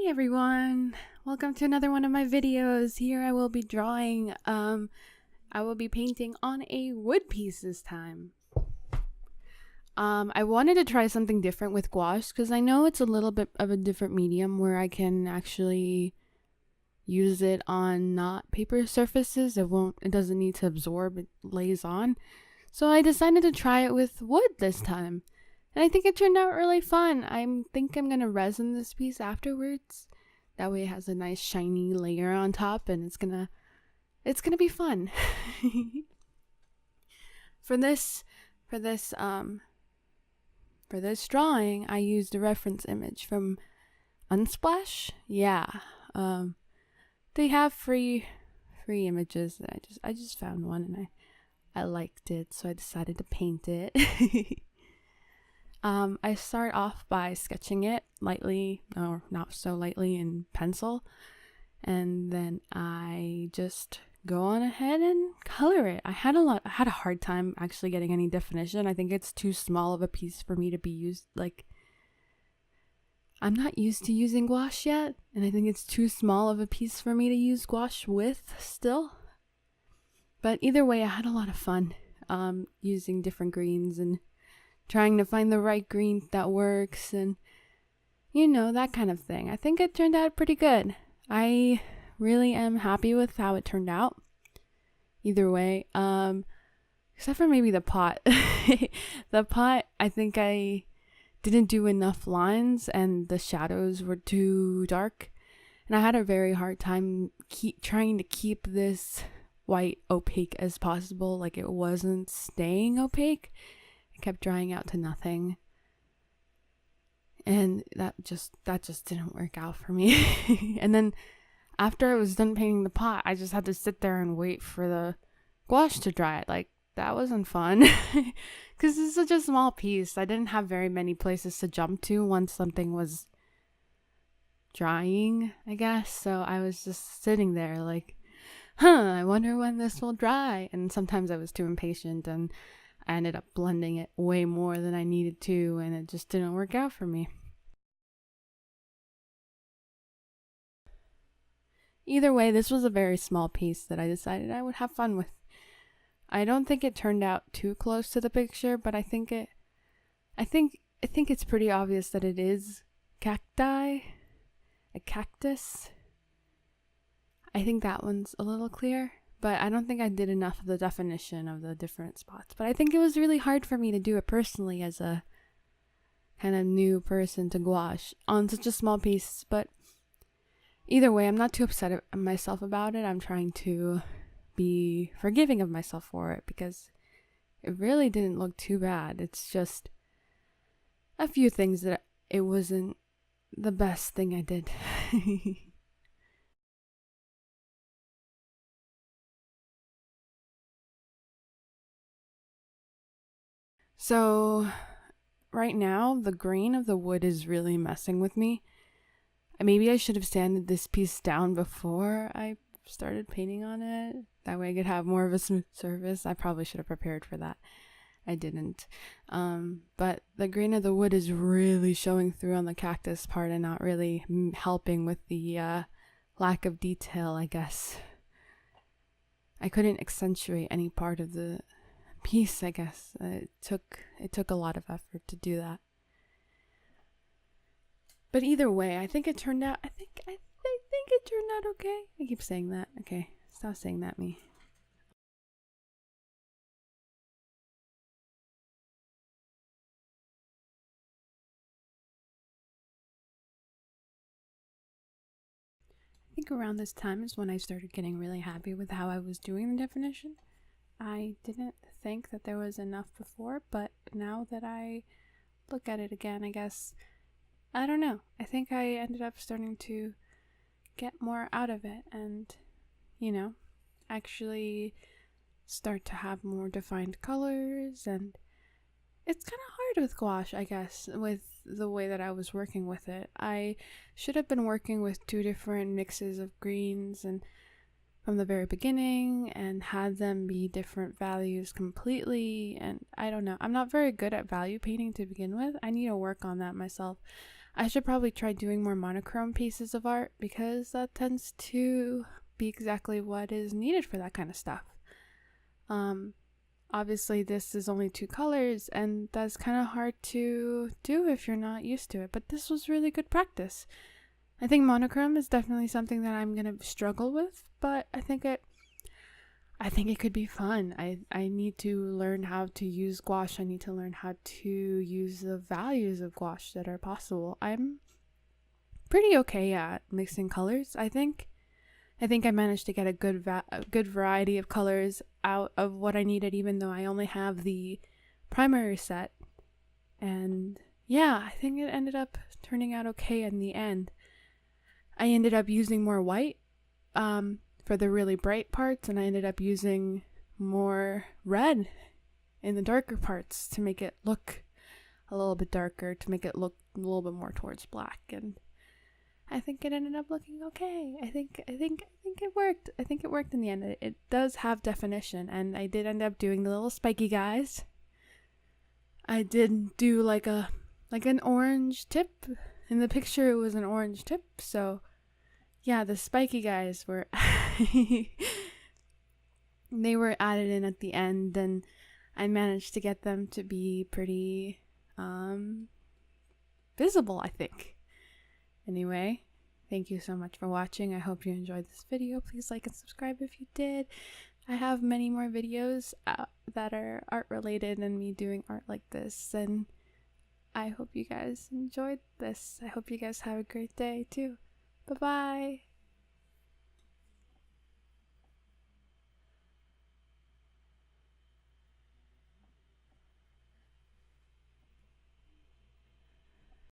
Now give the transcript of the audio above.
Hey everyone, welcome to another one of my videos. Here I will be drawing, I will be painting on a wood piece this time. I wanted to try something different with gouache because I know it's a little bit of a different medium where I can actually use it on not paper surfaces. It doesn't need to absorb, it lays on. So I decided to try it with wood this time. And I think it turned out really fun. I think I'm going to resin this piece afterwards. That way it has a nice shiny layer on top and it's going to be fun. For this drawing, I used a reference image from Unsplash. Yeah. They have free images. I just found one and I liked it, so I decided to paint it. I start off by sketching it lightly, or not so lightly, in pencil, and then I just go on ahead and color it. I had a hard time actually getting any definition. I think it's too small of a piece for me to be used, I'm not used to using gouache yet, and I think it's too small of a piece for me to use gouache with still. But either way, I had a lot of fun using different greens and trying to find the right green that works and, that kind of thing. I think it turned out pretty good. I really am happy with how it turned out. Either way, except for maybe the pot. The pot, I think I didn't do enough lines and the shadows were too dark. And I had a very hard time trying to keep this white opaque as possible. Like, it wasn't staying opaque. It kept drying out to nothing, and that just didn't work out for me. And then after I was done painting the pot, I just had to sit there and wait for the gouache to dry. Like, that wasn't fun because it's such a small piece. I didn't have very many places to jump to once something was drying, I guess. So I was just sitting there like, I wonder when this will dry. And sometimes I was too impatient and I ended up blending it way more than I needed to, and it just didn't work out for me. Either way, this was a very small piece that I decided I would have fun with. I don't think it turned out too close to the picture, but I think it's pretty obvious that it is cacti, a cactus. I think that one's a little clear. But I don't think I did enough of the definition of the different spots. But I think it was really hard for me to do it personally as a kind of new person to gouache on such a small piece. But either way, I'm not too upset at myself about it. I'm trying to be forgiving of myself for it because it really didn't look too bad. It's just a few things that it wasn't the best thing I did. So right now, the grain of the wood is really messing with me. Maybe I should have sanded this piece down before I started painting on it. That way I could have more of a smooth surface. I probably should have prepared for that. I didn't. But the grain of the wood is really showing through on the cactus part and not really helping with the lack of detail, I guess. I couldn't accentuate any part of the piece, I guess. It took a lot of effort to do that. But either way, I think it turned out. I think it turned out okay. I keep saying that. Okay, stop saying that, me. I think around this time is when I started getting really happy with how I was doing the definition. I didn't think that there was enough before, but now that I look at it again, I guess, I don't know. I think I ended up starting to get more out of it and, actually start to have more defined colors. And it's kind of hard with gouache, I guess, with the way that I was working with it. I should have been working with two different mixes of greens and from the very beginning and had them be different values completely. And I don't know, I'm not very good at value painting to begin with. I need to work on that myself. I should probably try doing more monochrome pieces of art because that tends to be exactly what is needed for that kind of stuff. Obviously this is only 2 colors and that's kind of hard to do if you're not used to it, but this was really good practice. I think monochrome is definitely something that I'm gonna struggle with, but I think it could be fun. I need to learn how to use gouache. I need to learn how to use the values of gouache that are possible. I'm pretty okay at mixing colors, I think. I think I managed to get a good variety of colors out of what I needed, even though I only have the primary set. And yeah, I think it ended up turning out okay in the end. I ended up using more white for the really bright parts, and I ended up using more red in the darker parts to make it look a little bit darker, to make it look a little bit more towards black. And I think it ended up looking okay. I think it worked. I think it worked in the end. It does have definition, and I did end up doing the little spiky guys. I did do like an orange tip. In the picture it was an orange tip, so yeah, the spiky guys were they were added in at the end, and I managed to get them to be pretty visible, I think. Anyway, thank you so much for watching. I hope you enjoyed this video. Please like and subscribe if you did. I have many more videos that are art related and me doing art like this, and I hope you guys enjoyed this. I hope you guys have a great day too. Bye-bye.